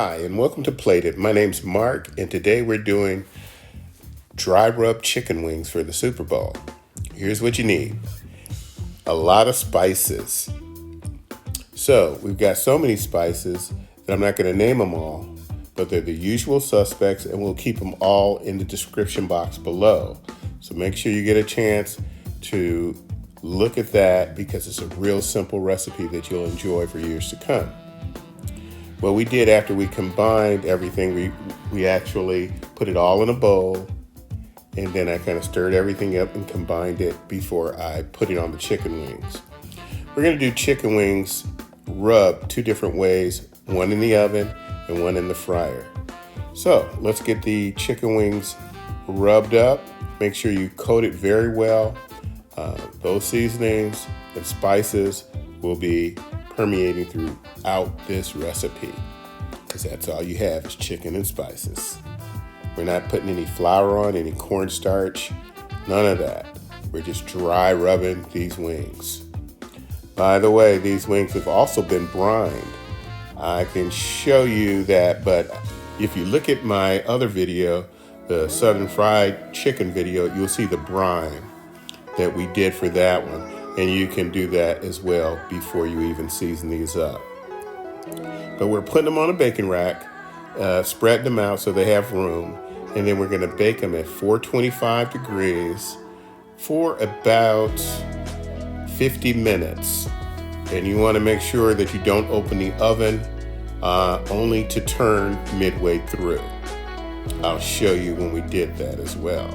Hi, and welcome to Plated. My name's Mark, and today we're doing dry rub chicken wings for the Super Bowl. Here's what you need. A lot of spices. So, we've got so many spices that I'm not going to name them all, but they're the usual suspects, and we'll keep them all in the description box below. So make sure you get a chance to look at that because it's a real simple recipe that you'll enjoy for years to come. What we did after we combined everything, we actually put it all in a bowl, and then I kind of stirred everything up and combined it before I put it on the chicken wings. We're going to do chicken wings rubbed two different ways, one in the oven and one in the fryer. So let's get the chicken wings rubbed up. Make sure you coat it very well. Those seasonings and spices will be permeating throughout this recipe because that's all you have is chicken and spices. We're not putting any flour on, any cornstarch, none of that. We're just dry rubbing these wings. By the way, these wings have also been brined. I can show you that, but if you look at my other video, the Southern Fried Chicken video, you'll see the brine that we did for that one. And you can do that as well before you even season these up. But we're putting them on a baking rack, spreading them out so they have room, and then we're going to bake them at 425 degrees for about 50 minutes. And you want to make sure that you don't open the oven only to turn midway through. I'll show you when we did that as well.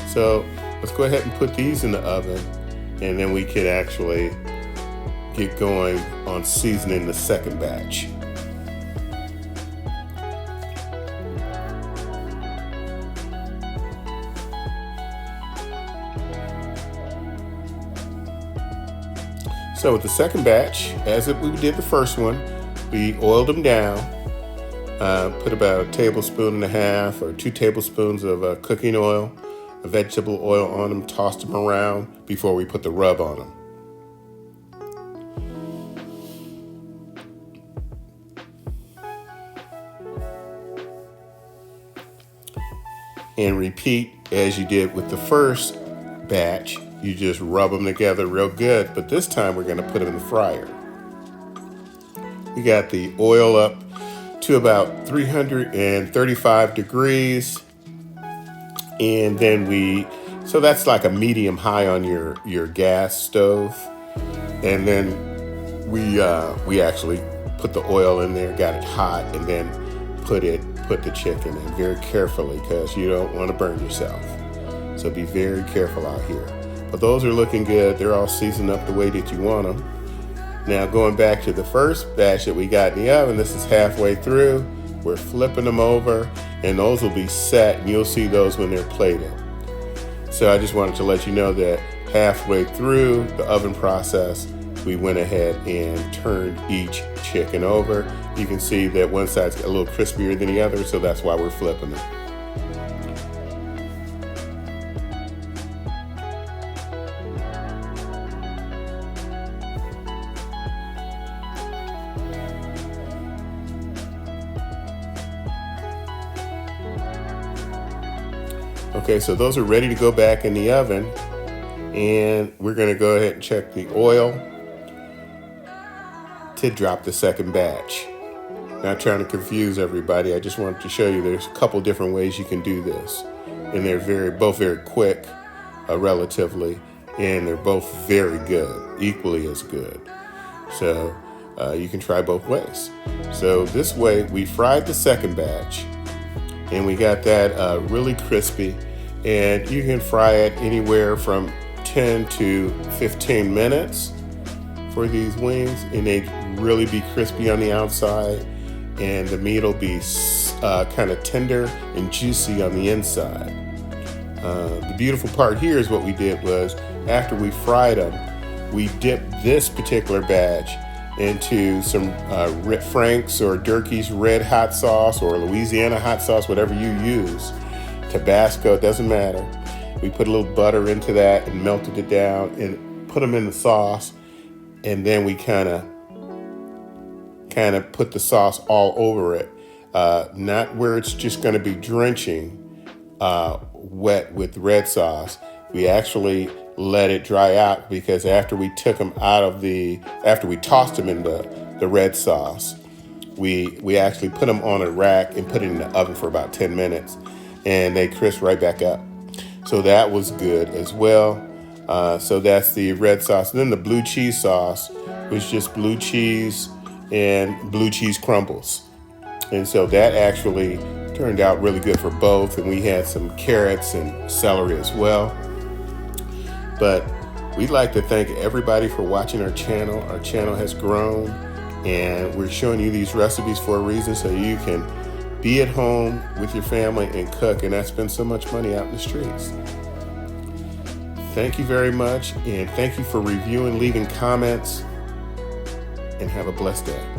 So let's go ahead and put these in the oven, and then we can actually get going on seasoning the second batch. So with the second batch, as we did the first one, we oiled them down, put about 1.5 tablespoons or 2 tablespoons of cooking oil, vegetable oil on them, tossed them around before we put the rub on them. And repeat as you did with the first batch. You just rub them together real good, but this time we're going to put them in the fryer. We got the oil up to about 335 degrees. And then so that's like a medium high on your gas stove. And then we actually put the oil in there, got it hot, and then put the chicken in very carefully because you don't want to burn yourself. So be very careful out here. But those are looking good. They're all seasoned up the way that you want them. Now going back to the first batch that we got in the oven, this is halfway through. We're flipping them over, and those will be set, and you'll see those when they're plated. So I just wanted to let you know that halfway through the oven process, we went ahead and turned each chicken over. You can see that one side's a little crispier than the other, so that's why we're flipping them. Okay, so those are ready to go back in the oven, and we're going to go ahead and check the oil to drop the second batch. Not trying to confuse everybody, I just wanted to show you there's a couple different ways you can do this, and they're both very quick, relatively, and they're both very good, equally as good. So you can try both ways. So this way, we fried the second batch, and we got that really crispy. And you can fry it anywhere from 10 to 15 minutes for these wings, and they really be crispy on the outside, and the meat will be kind of tender and juicy on the inside. The beautiful part here is what we did was after we fried them, we dipped this particular batch into some Frank's or Durkee's red hot sauce or Louisiana hot sauce, whatever you use. Tabasco, it doesn't matter. We put a little butter into that and melted it down and put them in the sauce, and then we kind of put the sauce all over it not where it's just going to be drenching wet with red sauce. We actually let it dry out, because after we took them out of after we tossed them in the red sauce, we actually put them on a rack and put it in the oven for about 10 minutes, and they crisp right back up. So that was good as well. So that's the red sauce. And then the blue cheese sauce was just blue cheese and blue cheese crumbles. And so that actually turned out really good for both. And we had some carrots and celery as well. But we'd like to thank everybody for watching our channel. Our channel has grown, and we're showing you these recipes for a reason, so you can be at home with your family and cook and not spend so much money out in the streets. Thank you very much, and thank you for reviewing, leaving comments, and have a blessed day.